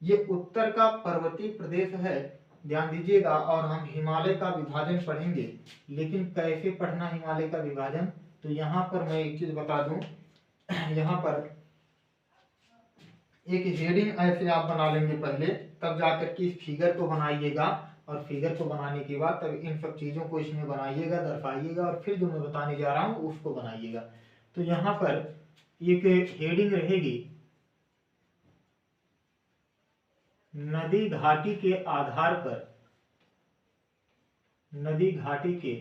ये उत्तर का पर्वतीय प्रदेश है, ध्यान दीजिएगा। और हम हिमालय का विभाजन पढ़ेंगे, लेकिन कैसे पढ़ना हिमालय का विभाजन, तो यहाँ पर मैं एक चीज बता दूं। यहाँ पर एक हेडिंग ऐसे आप बना लेंगे पहले, तब जाकर के इस फिगर को बनाइएगा। और फिगर को बनाने के बाद तब इन सब चीजों को इसमें बनाइएगा, दर्शाइएगा, और फिर जो मैं बताने जा रहा हूँ उसको बनाइएगा। तो यहाँ पर एक हेडिंग रहेगी, नदी घाटी के आधार पर, नदी घाटी के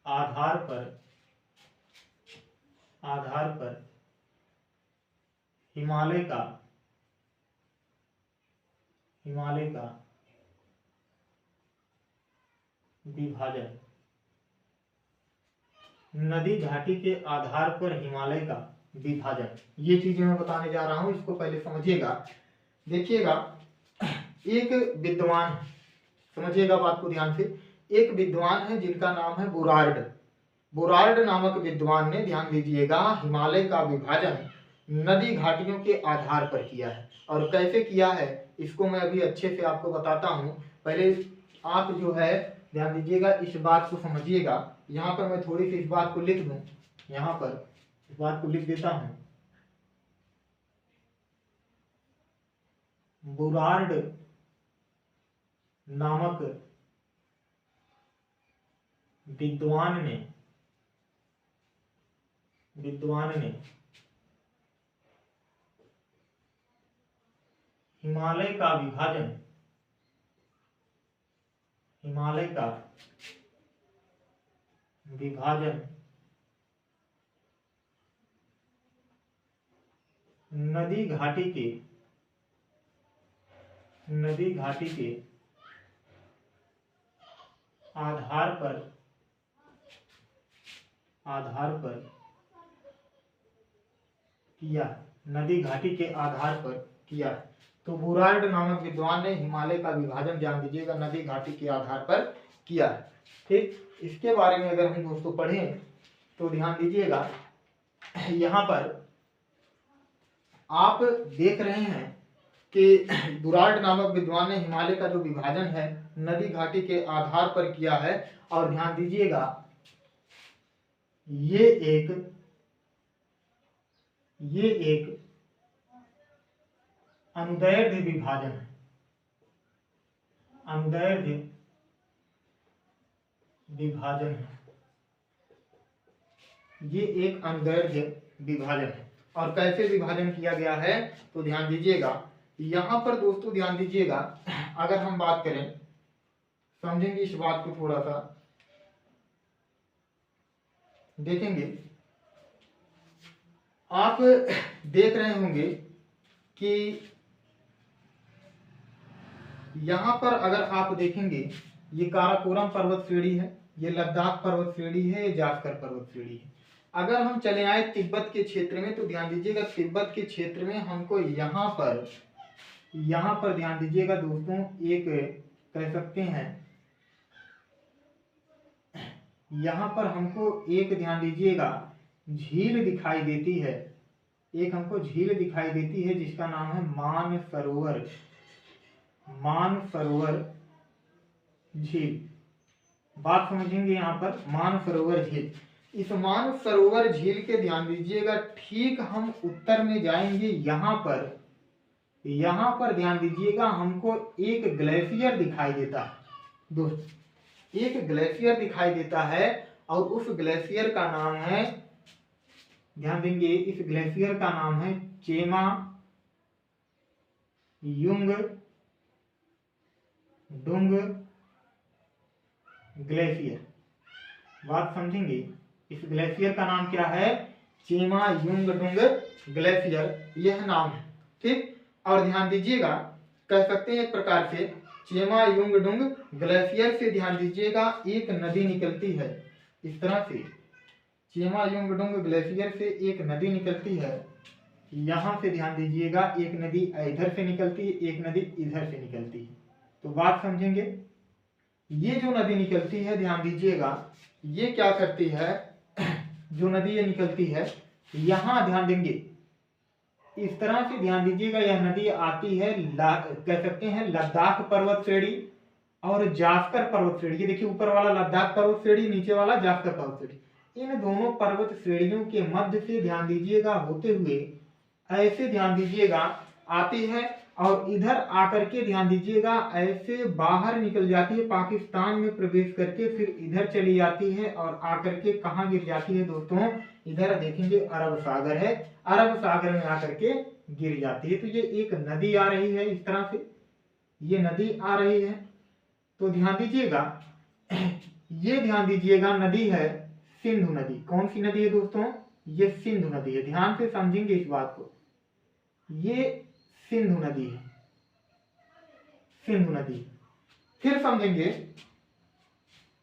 आधार पर, हिमालय का, विभाजन। नदी घाटी के आधार पर हिमालय का विभाजन, ये चीजें मैं बताने जा रहा हूं, इसको पहले समझिएगा। देखिएगा, एक विद्वान, समझिएगा बात को ध्यान से, एक विद्वान है जिनका नाम है बुरार्ड। बुरार्ड नामक विद्वान ने, ध्यान दीजिएगा, हिमालय का विभाजन नदी घाटियों के आधार पर किया है। और कैसे किया है इसको मैं अभी अच्छे से आपको बताता हूँ। पहले आप जो है ध्यान दीजिएगा, इस बात को समझिएगा। यहाँ पर मैं थोड़ी सी इस बात को लिख दूं, यहाँ पर इस बात को लिख देता हूँ। बुरार्ड नामक विद्वान ने हिमालय का विभाजन, नदी घाटी के आधार पर किया, नदी घाटी के आधार पर किया। तो बुरार्ड नामक विद्वान ने हिमालय का विभाजन, ध्यान दीजिएगा, नदी घाटी के आधार पर किया है। ठीक, इसके बारे में अगर हम दोस्तों पढ़ें तो ध्यान दीजिएगा, यहाँ पर आप देख रहे हैं कि बुरार्ड नामक विद्वान ने हिमालय का जो विभाजन है नदी घाटी के आधार पर किया है। और ध्यान दीजिएगा, ये एक अनुदैर्ध्य विभाजन है, ये एक अनुदैर्ध्य विभाजन है। और कैसे विभाजन किया गया है तो ध्यान दीजिएगा, यहाँ पर दोस्तों ध्यान दीजिएगा, अगर हम बात करें, समझेंगे इस बात को, थोड़ा सा देखेंगे, आप देख रहे होंगे कि यहाँ पर अगर आप देखेंगे, ये काराकोरम पर्वत श्रेणी है, ये लद्दाख पर्वत श्रेणी है, ये जास्कर पर्वत श्रेणी है। अगर हम चले आए तिब्बत के क्षेत्र में तो ध्यान दीजिएगा, तिब्बत के क्षेत्र में हमको यहाँ पर ध्यान दीजिएगा दोस्तों, एक कह सकते हैं, यहाँ पर हमको एक, ध्यान दीजिएगा, झील दिखाई देती है, एक हमको झील दिखाई देती है जिसका नाम है मानसरोवर झील। बात समझेंगे यहाँ पर, मानसरोवर झील। इस मानसरोवर झील के ध्यान दीजिएगा, ठीक हम उत्तर में जाएंगे, यहाँ पर ध्यान दीजिएगा, हमको एक ग्लेशियर दिखाई देता है दोस्त, एक ग्लेशियर दिखाई देता है। और उस ग्लेशियर का नाम है, ध्यान देंगे, इस ग्लेशियर का नाम है चेमा युंग डुंग ग्लेशियर। बात समझेंगे। इस ग्लेशियर का नाम क्या है? चेमायुंगडुंग ग्लेशियर, यह नाम है। ठीक, और ध्यान दीजिएगा, कह सकते हैं एक प्रकार से चेमायुंगडुंग ग्लेशियर से ध्यान दीजिएगा एक नदी निकलती है। इस तरह से चेमायुंगडुंग ग्लेशियर से एक नदी निकलती है। यहाँ से ध्यान दीजिएगा एक नदी इधर से निकलती है, एक नदी इधर से निकलती है। तो बात समझेंगे, ये जो नदी निकलती है ध्यान दीजिएगा, ये क्या करती है, जो नदी ये निकलती है, यहाँ ध्यान देंगे, इस तरह से ध्यान दीजिएगा, यह नदी आती है कह सकते हैं लद्दाख पर्वत श्रेणी और जास्कर पर्वत श्रेणी। ये देखिए ऊपर वाला लद्दाख पर्वत श्रेणी, नीचे वाला जास्कर पर्वत श्रेणी। इन दोनों पर्वत श्रेणियों के मध्य से ध्यान दीजिएगा होते हुए ऐसे ध्यान दीजिएगा आती है और इधर आकर के ध्यान दीजिएगा ऐसे बाहर निकल जाती है, पाकिस्तान में प्रवेश करके फिर इधर चली जाती है और आकर के कहाँ गिर जाती है दोस्तों, इधर देखेंगे अरब सागर है, अरब सागर में आकर के गिर जाती है। तो ये एक नदी आ रही है, इस तरह से ये नदी आ रही है। तो ध्यान दीजिएगा, ये ध्यान दीजिएगा नदी है सिंधु नदी। कौन सी नदी है दोस्तों? ये सिंधु नदी है। ध्यान से समझेंगे इस बात को, ये सिंधु नदी है, सिंधु नदी। फिर समझेंगे,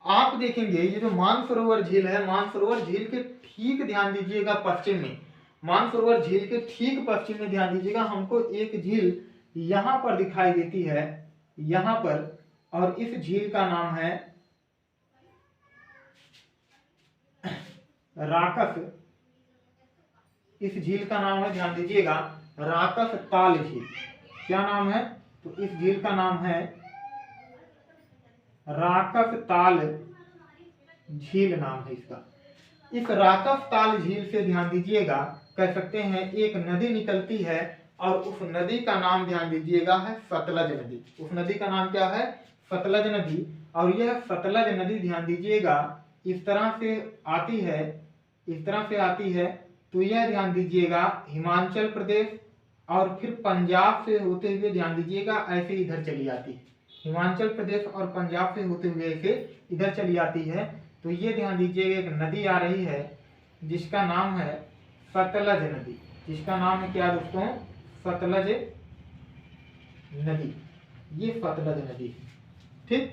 आप देखेंगे ये जो मानसरोवर झील है, मानसरोवर झील के ठीक ध्यान दीजिएगा पश्चिम में, मानसरोवर झील के ठीक पश्चिम में ध्यान दीजिएगा हमको एक झील यहां पर दिखाई देती है, यहां पर, और इस झील का नाम है राकस। इस झील का नाम है ध्यान दीजिएगा राकस ताल झील। क्या नाम है? तो इस झील का नाम है राकस ताल झील, नाम है इसका। इस राकस ताल झील से ध्यान दीजिएगा कह सकते हैं एक नदी निकलती है और उस नदी का नाम ध्यान दीजिएगा है सतलज नदी। उस नदी का नाम क्या है? सतलज नदी। और यह सतलज नदी ध्यान दीजिएगा इस तरह से आती है, इस तरह से आती है। तो यह ध्यान दीजिएगा हिमाचल प्रदेश और फिर पंजाब से होते हुए ध्यान दीजिएगा ऐसे इधर चली आती है, हिमाचल प्रदेश और पंजाब से होते हुए ऐसे इधर चली आती है। तो ये ध्यान दीजिएगा एक नदी आ रही है जिसका नाम है सतलज नदी। जिसका नाम है क्या दोस्तों? सतलज नदी। ये सतलज नदी है, ठीक,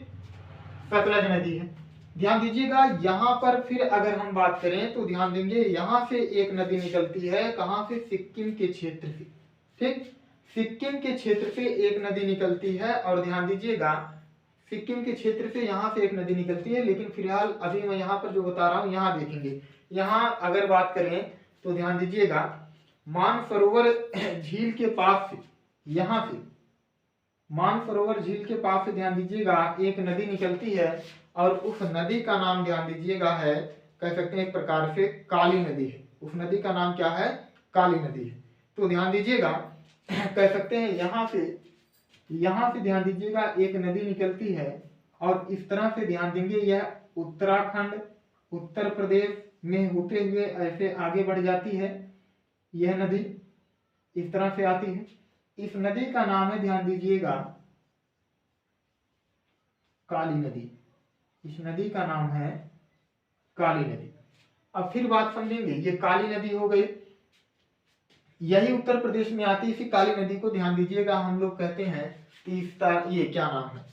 सतलज नदी है। ध्यान दीजिएगा यहाँ पर फिर अगर हम बात करें तो ध्यान देंगे यहाँ से एक नदी निकलती है, कहाँ से? सिक्किम के क्षेत्र से, ठीक, सिक्किम के क्षेत्र से एक नदी निकलती है। और ध्यान दीजिएगा सिक्किम के क्षेत्र से यहाँ से एक नदी निकलती है, लेकिन फिलहाल अभी मैं यहाँ पर जो बता रहा हूँ यहाँ देखेंगे। यहाँ अगर बात करें तो ध्यान दीजिएगा मानसरोवर झील के पास से, यहाँ से मानसरोवर झील के पास से ध्यान दीजिएगा एक नदी निकलती है और उस नदी का नाम ध्यान दीजिएगा है, कह सकते हैं एक प्रकार से काली नदी है। उस नदी का नाम क्या है? काली नदी है। तो ध्यान दीजिएगा कह सकते हैं यहाँ से ध्यान दीजिएगा एक नदी निकलती है और इस तरह से ध्यान देंगे यह उत्तराखंड, उत्तर प्रदेश में होते हुए ऐसे आगे बढ़ जाती है। यह नदी इस तरह से आती है। इस नदी का नाम है ध्यान दीजिएगा काली नदी। इस नदी का नाम है काली नदी। अब फिर बात समझेंगे, ये काली नदी हो गई, यही उत्तर प्रदेश में आती है। इसी काली नदी को ध्यान दीजिएगा हम लोग कहते हैं तीस्ता, ये क्या नाम है?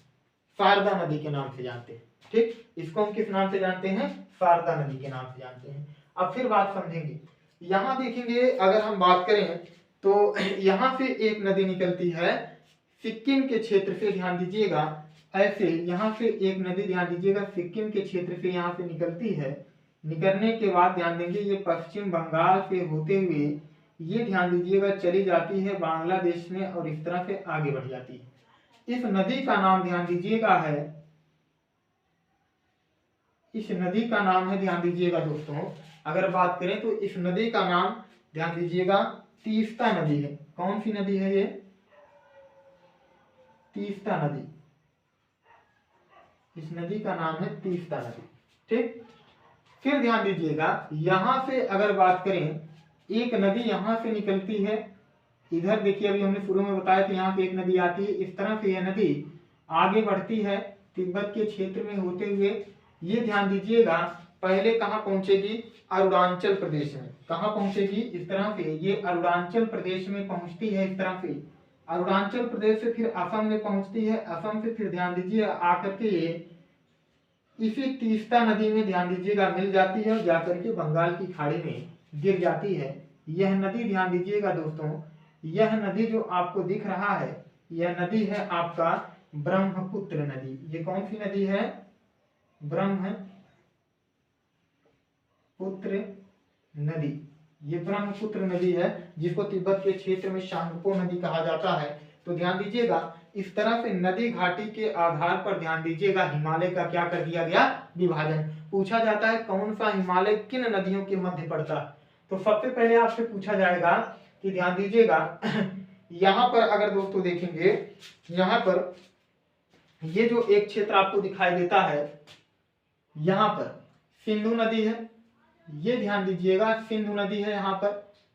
शारदा नदी के नाम से जानते हैं, ठीक। इसको हम किस नाम से जानते हैं? शारदा नदी के नाम से जानते हैं। अब फिर बात समझेंगे, यहाँ देखेंगे अगर हम बात करें तो यहाँ से एक नदी निकलती है सिक्किम के क्षेत्र से, ध्यान दीजिएगा ऐसे यहाँ से एक नदी ध्यान दीजिएगा सिक्किम के क्षेत्र से यहाँ से निकलती है। निकलने के बाद ध्यान देंगे ये पश्चिम बंगाल से होते हुए ये ध्यान दीजिएगा चली जाती है बांग्लादेश में और इस तरह से आगे बढ़ जाती है। इस नदी का नाम ध्यान दीजिएगा है, इस नदी का नाम है ध्यान दीजिएगा दोस्तों, अगर बात करें तो इस नदी का नाम ध्यान दीजिएगा तीस्ता नदी है। कौन सी नदी है ये? तीस्ता नदी। इस नदी का नाम है तीस्ता नदी, ठीक। फिर ध्यान दीजिएगा यहां से अगर बात करें एक नदी यहां से निकलती है, इधर देखिए अभी हमने शुरू में बताया कि यहाँ से एक नदी आती है, इस तरह से यह नदी आगे बढ़ती है तिब्बत के क्षेत्र में होते हुए। ये ध्यान दीजिएगा पहले कहाँ पहुंचेगी, अरुणाचल प्रदेश में। कहाँ पहुंचेगी, इस तरह से ये अरुणाचल प्रदेश में पहुंचती है, इस तरह से अरुणाचल प्रदेश से फिर असम में पहुंचती है, असम से फिर ध्यान दीजिए आकर के ये इसी तीस्ता नदी में ध्यान दीजिएगा मिल जाती है और जाकर के बंगाल की खाड़ी में गिर जाती है। यह नदी ध्यान दीजिएगा दोस्तों, यह नदी जो आपको दिख रहा है यह नदी है आपका ब्रह्मपुत्र नदी। ये कौन सी नदी है, ब्रह्मपुत्र नदी। ये ब्रह्मपुत्र नदी है जिसको तिब्बत के क्षेत्र में शांगपो नदी कहा जाता है। तो ध्यान दीजिएगा इस तरह से नदी घाटी के आधार पर ध्यान दीजिएगा हिमालय का क्या कर दिया गया, विभाजन। पूछा जाता है कौन सा हिमालय किन नदियों के मध्य पड़ता है, तो सबसे पहले आपसे पूछा जाएगा कि ध्यान दीजिएगा यहाँ पर अगर दोस्तों देखेंगे, यहाँ पर ये जो एक क्षेत्र आपको दिखाई देता है यहाँ पर सिंधु नदी है, ये ध्यान दीजिएगा सिंधु नदी है। यहाँ पर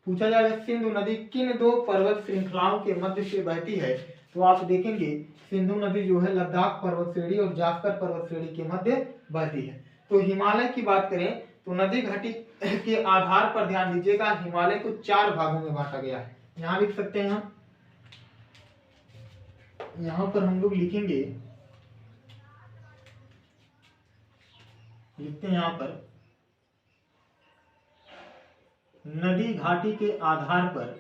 पूछा जाएगा सिंधु नदी किन दो पर्वत श्रृंखलाओं के मध्य से बहती है, तो आप देखेंगे सिंधु नदी जो है लद्दाख पर्वत श्रेणी और जास्कर पर्वत श्रेणी के मध्य बहती है। तो हिमालय की बात करें तो नदी घाटी के आधार पर ध्यान दीजिएगा हिमालय को 4 भागों में बांटा गया है। यहाँ लिख सकते हैं हम, यहाँ पर हम लोग लिखेंगे, लिखते हैं यहाँ पर नदी घाटी के आधार पर,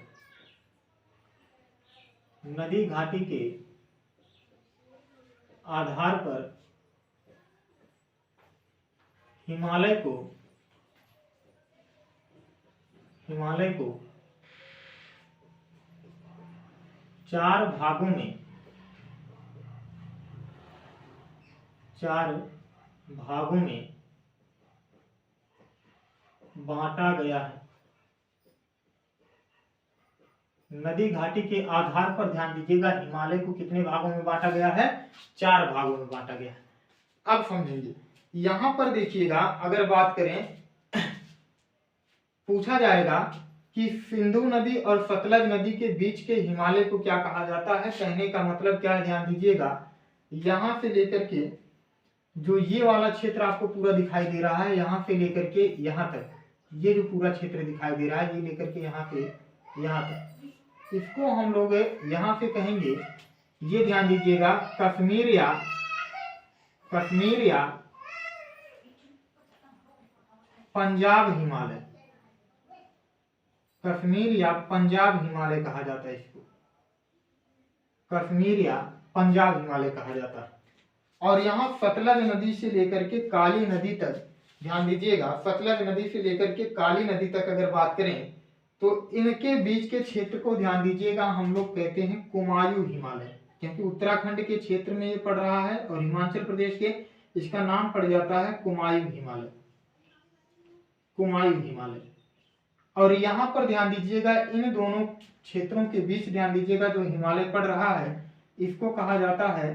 नदी घाटी के आधार पर हिमालय को 4 भागों में, 4 भागों में बांटा गया है। नदी घाटी के आधार पर ध्यान दीजिएगा हिमालय को कितने भागों में बांटा गया है, 4 भागों में बांटा गया है। अब समझेंगे यहां पर देखिएगा अगर बात करें पूछा जाएगा कि सिंधु नदी और सतलज नदी के बीच के हिमालय को क्या कहा जाता है। कहने का मतलब क्या है, ध्यान दीजिएगा यहां से लेकर के जो ये वाला क्षेत्र आपको पूरा दिखाई दे रहा है, यहां से लेकर के यहां तक ये जो पूरा क्षेत्र दिखाई दे रहा है, ये लेकर के यहां से यहां तक, इसको हम लोग यहां से कहेंगे, ये ध्यान दीजिएगा कश्मीर या पंजाब हिमालय, कश्मीर या पंजाब हिमालय कहा जाता है इसको, कश्मीर या पंजाब हिमालय कहा जाता है। और यहाँ सतलज नदी से लेकर के काली नदी तक ध्यान दीजिएगा, सतलज नदी से लेकर के काली नदी तक अगर बात करें तो इनके बीच के क्षेत्र को ध्यान दीजिएगा हम लोग कहते हैं कुमायूं हिमालय, क्योंकि उत्तराखंड के क्षेत्र में ये पड़ रहा है और हिमाचल प्रदेश के, इसका नाम पड़ जाता है कुमायूं हिमालय, कुमायूं हिमालय। और यहाँ पर ध्यान दीजिएगा इन दोनों क्षेत्रों के बीच ध्यान दीजिएगा जो हिमालय पड़ रहा है इसको कहा जाता है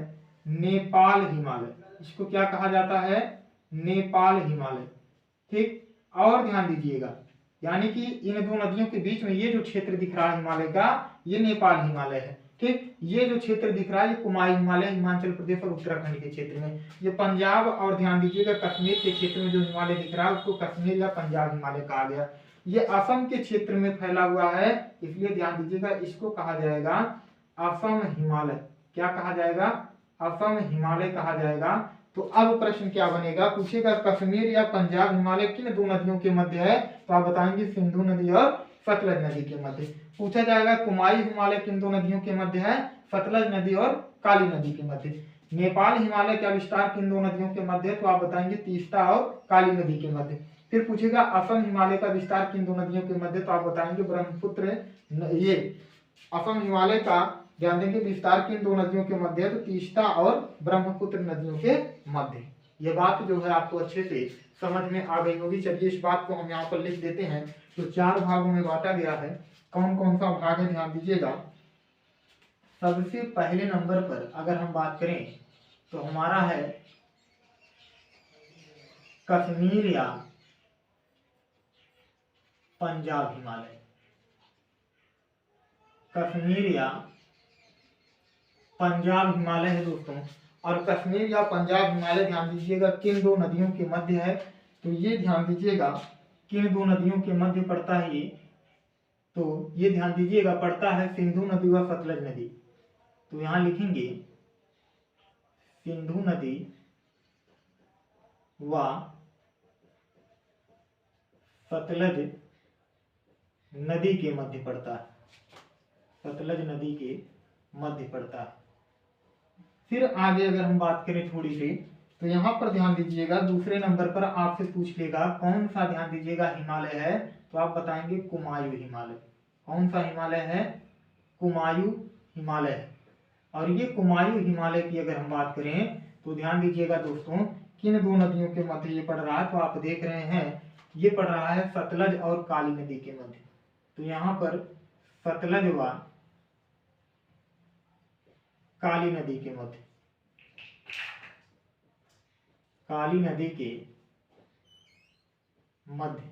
नेपाल हिमालय, इसको क्या कहा जाता है, नेपाल हिमालय। ठीक, और ध्यान दीजिएगा यानी कि इन दो नदियों के बीच में ये जो क्षेत्र दिख रहा है हिमालय का, ये नेपाल हिमालय है। ठीक, ये जो क्षेत्र दिख रहा है ये कुमायूं हिमालय हिमाचल प्रदेश और उत्तराखंड के क्षेत्र में, ये पंजाब और ध्यान दीजिएगा कश्मीर के क्षेत्र में जो हिमालय दिख रहा है उसको कश्मीर या पंजाब हिमालय कहा गया। ये असम के क्षेत्र में फैला हुआ है, इसलिए ध्यान दीजिएगा इसको कहा जाएगा असम हिमालय। क्या कहा जाएगा, असम हिमालय कहा जाएगा। तो अब प्रश्न क्या बनेगा, पूछेगा कश्मीर या पंजाब हिमालय किन दो नदियों के मध्य है, तो आप बताएंगे सिंधु नदी और सतलज नदी के मध्य। पूछा जाएगा कुमायूं हिमालय किन दो नदियों के मध्य है, सतलज नदी और काली नदी के मध्य। नेपाल हिमालय का विस्तार किन दो नदियों के मध्य है, तो आप बताएंगे तीस्ता और काली नदी के मध्य। फिर पूछेगा असम हिमालय का विस्तार किन दो नदियों के मध्य, तो आप बताएंगे ब्रह्मपुत्र, ये असम हिमालय का ध्यान देंगे विस्तार किन दो नदियों के मध्य है, तो तीस्ता और ब्रह्मपुत्र नदियों के मध्य। ये बात जो है आपको अच्छे से समझ में आ गई होगी। चलिए इस बात को हम यहाँ पर लिख देते हैं। तो 4 भागों में बांटा गया है, कौन कौन सा भाग है ध्यान दीजिएगा। सबसे पहले नंबर पर अगर हम बात करें तो हमारा है कश्मीर या पंजाब हिमालय, कश्मीर या पंजाब हिमालय है दोस्तों। और कश्मीर या पंजाब हिमालय ध्यान दीजिएगा किन दो नदियों के मध्य है, तो ये ध्यान दीजिएगा किन दो नदियों के मध्य पड़ता है ये, तो ये ध्यान दीजिएगा पड़ता है सिंधु नदी व सतलज नदी। तो यहाँ लिखेंगे सिंधु नदी व सतलज नदी के मध्य पड़ता है, सतलज नदी के मध्य पड़ता है। फिर आगे अगर हम बात करें थोड़ी सी, तो यहाँ पर ध्यान दीजिएगा दूसरे नंबर पर आपसे पूछ लेगा कौन सा, ध्यान दीजिएगा हिमालय है, तो आप बताएंगे कुमायूं हिमालय। कौन सा हिमालय है? कुमायूं हिमालय है। और ये कुमायूं हिमालय की अगर हम बात करें तो ध्यान दीजिएगा दोस्तों किन दो नदियों के मध्य ये पड़ रहा है, तो आप देख रहे हैं ये पड़ रहा है सतलज और काली नदी के मध्य। तो यहाँ पर सतलज व काली नदी के मध्य, काली नदी के मध्य।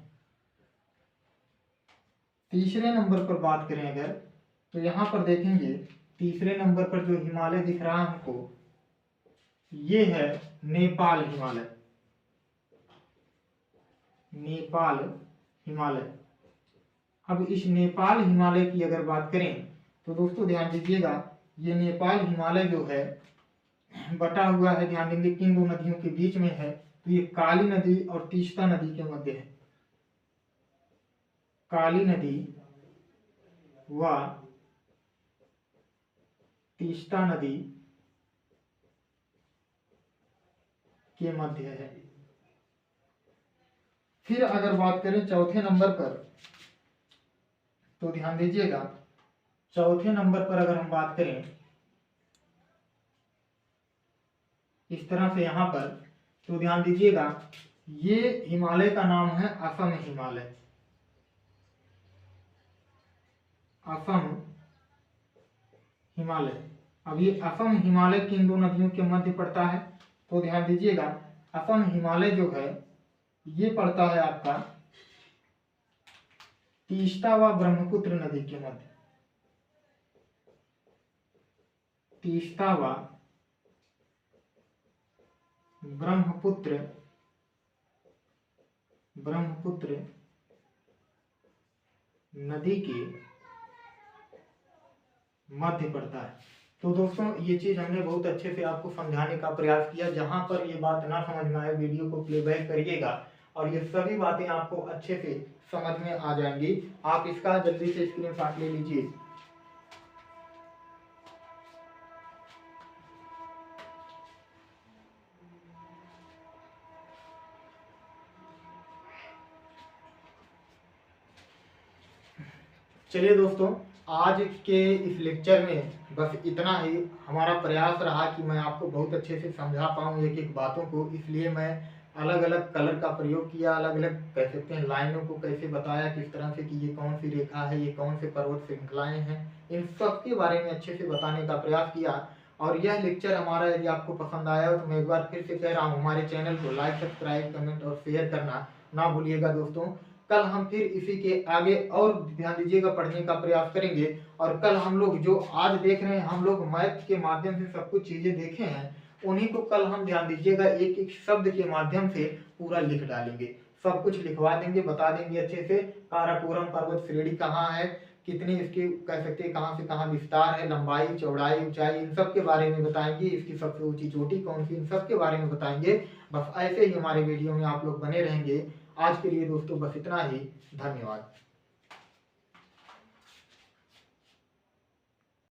तीसरे नंबर पर बात करें अगर, तो यहां पर देखेंगे तीसरे नंबर पर जो हिमालय दिख रहा है हमको, ये है नेपाल हिमालय, नेपाल हिमालय। अब इस नेपाल हिमालय की अगर बात करें तो दोस्तों ध्यान दीजिएगा ये नेपाल हिमालय जो है बटा हुआ है, ध्यान देंगे किन दो नदियों के बीच में है, तो ये काली नदी और तीस्ता नदी के मध्य है। काली नदी व तीस्ता नदी के मध्य है। फिर अगर बात करें चौथे नंबर पर, तो ध्यान दीजिएगा चौथे नंबर पर अगर हम बात करें इस तरह से यहाँ पर, तो ध्यान दीजिएगा ये हिमालय का नाम है असम हिमालय, असम हिमालय। अब ये असम हिमालय किन दो नदियों के मध्य पड़ता है, तो ध्यान दीजिएगा असम हिमालय जो है ये पड़ता है आपका तीस्ता व ब्रह्मपुत्र नदी के मध्य, तीस्ता व ब्रह्मपुत्र नदी के मध्य पड़ता है। तो दोस्तों ये चीज हमने बहुत अच्छे से आपको समझाने का प्रयास किया। जहां पर ये बात ना समझ में आए वीडियो को प्लेबैक करिएगा और ये सभी बातें आपको अच्छे से समझ में आ जाएंगी। आप इसका जल्दी से स्क्रीनशॉट ले लीजिए। चलिए दोस्तों, आज के इस लेक्चर में बस इतना ही। हमारा प्रयास रहा कि मैं आपको बहुत अच्छे से समझा पाऊँ एक एक बातों को, इसलिए मैं अलग अलग कलर का प्रयोग किया, अलग अलग कह सकते हैं लाइनों को कैसे बताया, किस तरह से कि ये कौन सी रेखा है, ये कौन से पर्वत श्रृंखलाएं हैं, इन सब के बारे में अच्छे से बताने का प्रयास किया। और यह लेक्चर हमारा यदि आपको पसंद आया हो तो मैं एक बार फिर से कह रहा हूँ हमारे चैनल को लाइक, सब्सक्राइब, कमेंट और शेयर करना ना भूलिएगा दोस्तों। कल हम फिर इसी के आगे और ध्यान दीजिएगा पढ़ने का प्रयास करेंगे। और कल हम लोग जो आज देख रहे हैं, हम लोग मैथ के माध्यम से सब कुछ चीजें देखे हैं, उन्हीं को कल हम ध्यान दीजिएगा एक एक शब्द के माध्यम से पूरा लिख डालेंगे। सब कुछ लिखवा देंगे, बता देंगे अच्छे से। काराकोरम पर्वत श्रेणी कहाँ है, कितनी इसकी कह सकते हैं कहाँ से कहाँ विस्तार है, लंबाई, चौड़ाई, ऊंचाई, इन सब के बारे में बताएंगे। इसकी सबसे ऊंची चोटी कौन सी, इन सब के बारे में बताएंगे। बस ऐसे ही हमारे वीडियो में आप लोग बने रहेंगे। आज के लिए दोस्तों बस इतना ही। धन्यवाद।